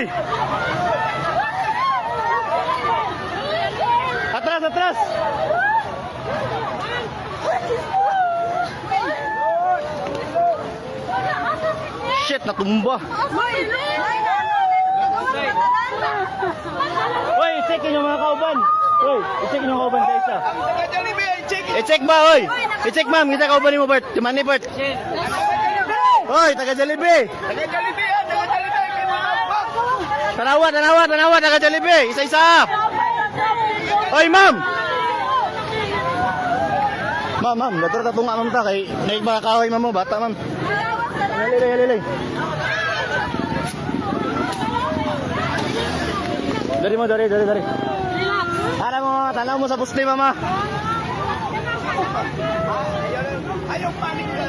Hoy! Atras, atras! Shit, natumba. Hoy, i-check yung mga kauban. Hoy, i-check yung kauban sa isa. I-check ba, hoy? I-check ma'am, kita kauban mo, Bert. Cuman ni Bert. Hoy, taga Jollibee. Tanawa, taga Jollibee. Isa-isa. Hoy, ma'am. Ma'am, dator ta tunga ma'am ta kay naig mga kahoy ma'am mo, bata ma'am. Lili. Dari. Tanaw mo sa pusti mama. Ayaw panik.